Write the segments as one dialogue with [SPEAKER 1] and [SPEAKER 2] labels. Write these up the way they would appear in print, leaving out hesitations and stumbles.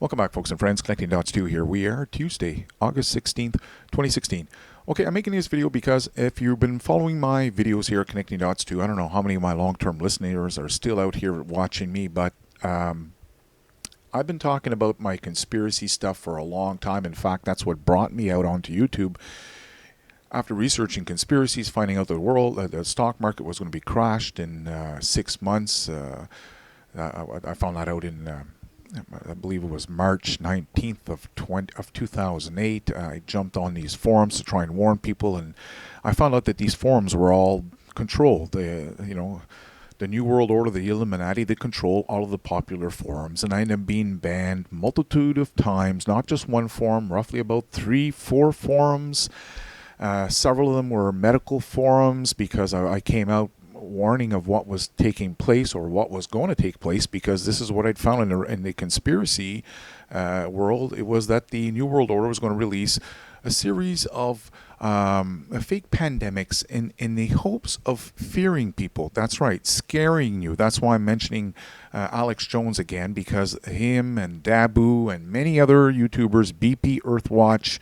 [SPEAKER 1] Welcome back, folks and friends. Connecting Dots 2 here. We are Tuesday, August 16th, 2016. Okay, I'm making this video because if you've been following my videos here at Connecting Dots 2, I don't know how many of my long-term listeners are still out here watching me, but I've been talking about my conspiracy stuff for a long time. In fact, that's what brought me out onto YouTube. After researching conspiracies, finding out the stock market was going to be crashed in 6 months, I found that out in I believe it was March 19th of 2008. I jumped on these forums to try and warn people, and I found out that these forums were all controlled. The New World Order, the Illuminati, they control all of the popular forums, and I ended up being banned multitude of times, not just one forum, roughly about 3-4 forums. Several of them were medical forums because I came out warning of what was taking place or what was going to take place, because this is what I'd found in the conspiracy world. It was that the New World Order was going to release a series of fake pandemics in the hopes of fearing people. That's right, scaring you. That's why I'm mentioning Alex Jones again, because him and Dabu and many other YouTubers, BP Earthwatch,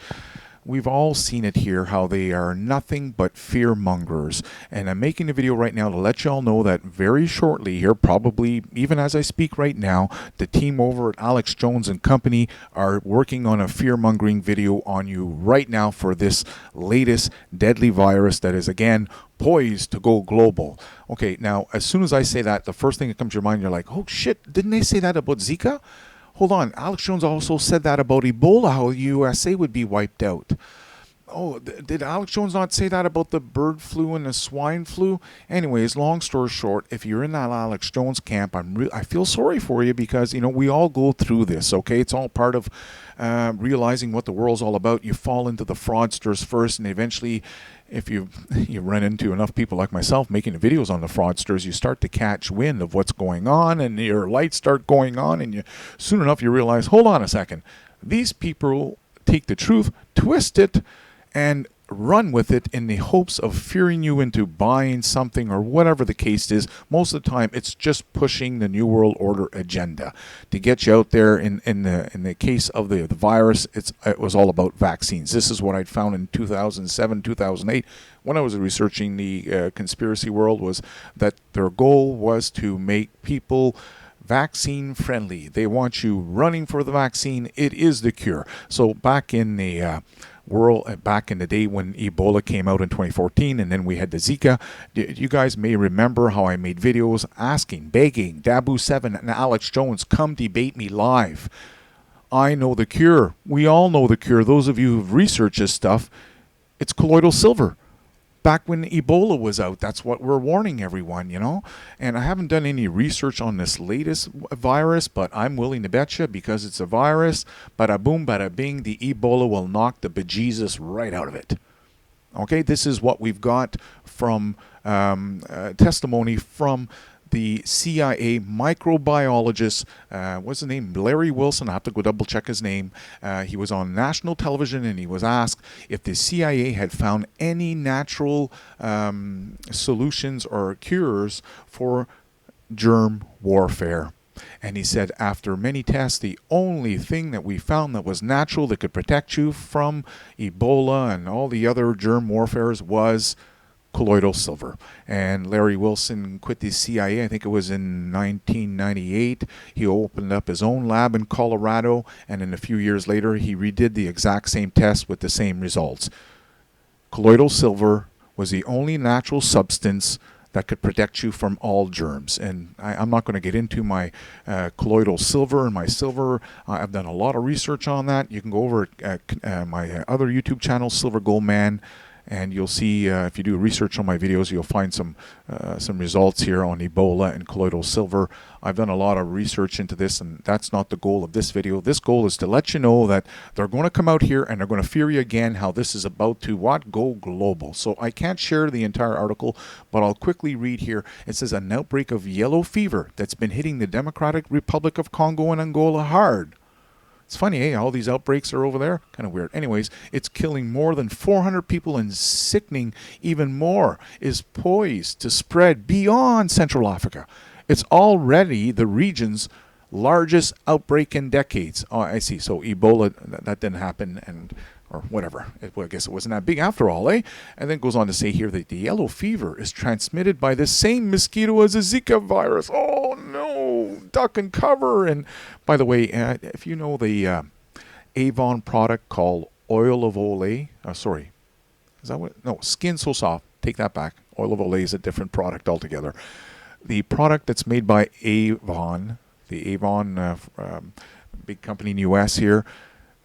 [SPEAKER 1] we've all seen it here, how they are nothing but fear-mongers. And I'm making a video right now to let y'all know that very shortly here, probably even as I speak right now, the team over at Alex Jones and Company are working on a fear-mongering video on you right now for this latest deadly virus that is, again, poised to go global. Okay, now, as soon as I say that, the first thing that comes to your mind, you're like, oh shit, didn't they say that about Zika? Hold on, Alex Jones also said that about Ebola, how the USA would be wiped out. Oh, did Alex Jones not say that about the bird flu and the swine flu? Anyways, long story short, if you're in that Alex Jones camp, I feel sorry for you, because, we all go through this, okay? It's all part of realizing what the world's all about. You fall into the fraudsters first, and eventually, if you run into enough people like myself making videos on the fraudsters, you start to catch wind of what's going on, and your lights start going on, and soon enough you realize, hold on a second, these people take the truth, twist it, and run with it in the hopes of fearing you into buying something or whatever the case is. Most of the time, it's just pushing the New World Order agenda to get you out there. In the case of the virus, it was all about vaccines. This is what I'd found in 2007, 2008, when I was researching the conspiracy world, was that their goal was to make people vaccine friendly. They want you running for the vaccine. It is the cure. So back in the back in the day when Ebola came out in 2014, and then we had the Zika, you guys may remember how I made videos asking, begging Dabu7 and Alex Jones, come debate me live. I know the cure. We all know the cure. Those of you who've researched this stuff, it's colloidal silver. Back when Ebola was out, that's what we're warning everyone, And I haven't done any research on this latest virus, but I'm willing to bet you, because it's a virus, bada boom, bada bing, the Ebola will knock the bejesus right out of it. Okay, this is what we've got from testimony from the CIA microbiologist, what's his name? Larry Wilson. I have to go double check his name. He was on national television, and he was asked if the CIA had found any natural solutions or cures for germ warfare. And he said, after many tests, the only thing that we found that was natural that could protect you from Ebola and all the other germ warfares was colloidal silver. And Larry Wilson quit the CIA, I think it was in 1998. He opened up his own lab in Colorado, and then a few years later he redid the exact same test with the same results. Colloidal silver was the only natural substance that could protect you from all germs. And I'm not going to get into my colloidal silver and my silver. I've done a lot of research on that. You can go over at my other YouTube channel, Silver Gold Man, and you'll see, if you do research on my videos, you'll find some results here on Ebola and colloidal silver. I've done a lot of research into this, and that's not the goal of this video. This goal is to let you know that they're going to come out here and they're going to fear you again, how this is about to go global. So I can't share the entire article, but I'll quickly read here. It says, an outbreak of yellow fever that's been hitting the Democratic Republic of Congo and Angola hard. It's funny, all these outbreaks are over there. Kind of weird. Anyways, it's killing more than 400 people and sickening even more, is poised to spread beyond Central Africa. It's already the region's largest outbreak in decades. Oh, I see. So Ebola, that didn't happen, and or whatever. Well, I guess it wasn't that big after all, eh? And then it goes on to say here that the yellow fever is transmitted by the same mosquito as the Zika virus. Oh no, duck and cover. And by the way, if you know the Avon product called oil of Olay, sorry, is that what? No, Skin So Soft. Take that back. Oil of Olay is a different product altogether. The product that's made by Avon, the Avon big company in the U.S. here,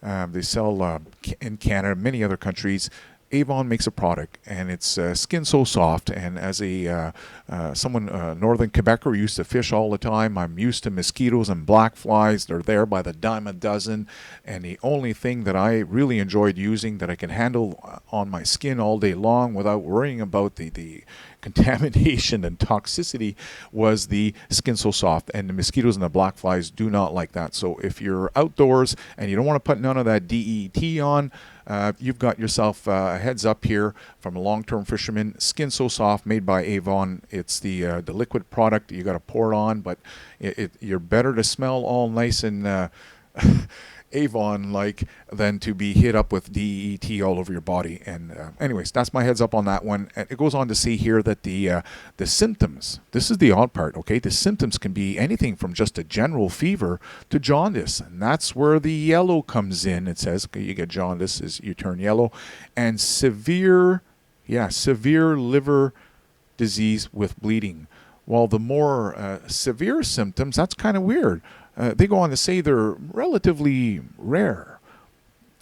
[SPEAKER 1] they sell in Canada, many other countries. Avon makes a product, and it's Skin So Soft. And as a someone northern Quebecer used to fish all the time, I'm used to mosquitoes and black flies. They're there by the dime a dozen. And the only thing that I really enjoyed using that I can handle on my skin all day long without worrying about the contamination and toxicity was the Skin So Soft. And the mosquitoes and the black flies do not like that. So if you're outdoors and you don't want to put none of that DET on, you've got yourself a heads up here from a long-term fisherman. Skin So Soft, made by Avon. It's the liquid product. You got to pour it on, but you're better to smell all nice and Avon-like than to be hit up with DET all over your body. And anyways, that's my heads up on that one. It goes on to say here that the symptoms, this is the odd part, okay? The symptoms can be anything from just a general fever to jaundice. And that's where the yellow comes in. It says you get jaundice, is you turn yellow. And severe liver disease with bleeding. While the more severe symptoms, that's kind of weird. They go on to say they're relatively rare,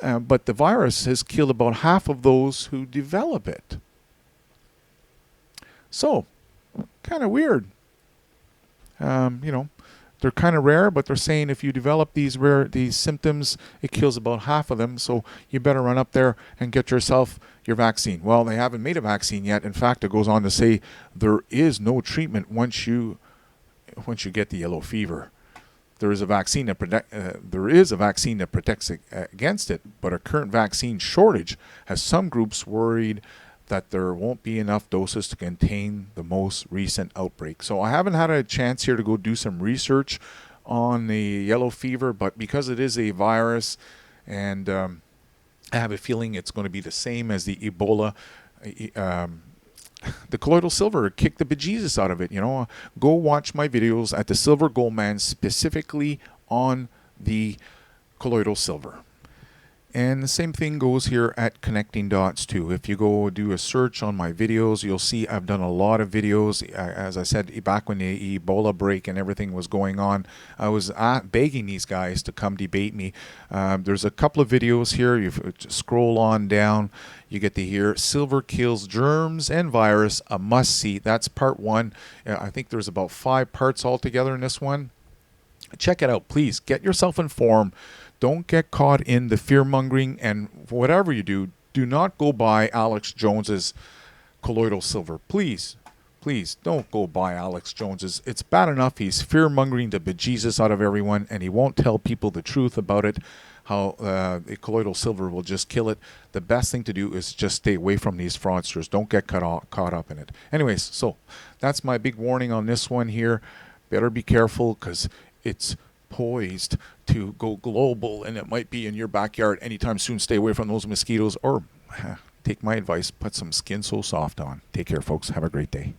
[SPEAKER 1] but the virus has killed about half of those who develop it. So, kind of weird. They're kind of rare, but they're saying if you develop these symptoms, it kills about half of them. So you better run up there and get yourself your vaccine. Well, they haven't made a vaccine yet. In fact, it goes on to say there is no treatment once you get the yellow fever. There is a vaccine that protects against it, but a current vaccine shortage has some groups worried that there won't be enough doses to contain the most recent outbreak. So I haven't had a chance here to go do some research on the yellow fever, but because it is a virus, and I have a feeling it's going to be the same as the Ebola. The colloidal silver kicked the bejesus out of it. Go watch my videos at the Silver Gold Man specifically on the colloidal silver. And the same thing goes here at Connecting Dots too. If you go do a search on my videos, you'll see I've done a lot of videos. As I said, back when the Ebola break and everything was going on, I was begging these guys to come debate me. There's a couple of videos here. You scroll on down, you get to hear Silver Kills Germs and Virus, a must-see. That's part 1. I think there's about 5 parts altogether in this one. Check it out. Please get yourself informed. Don't get caught in the fear-mongering, and whatever you do, do not go buy Alex Jones's colloidal silver. Please don't go buy Alex Jones's. It's bad enough he's fear-mongering the bejesus out of everyone, and he won't tell people the truth about it, how the colloidal silver will just kill it. The best thing to do is just stay away from these fraudsters. Don't get caught up in it. Anyways, so that's my big warning on this one here. Better be careful, because it's poised to go global, and it might be in your backyard anytime soon. Stay away from those mosquitoes, or take my advice, put some Skin So Soft on. Take care, folks. Have a great day.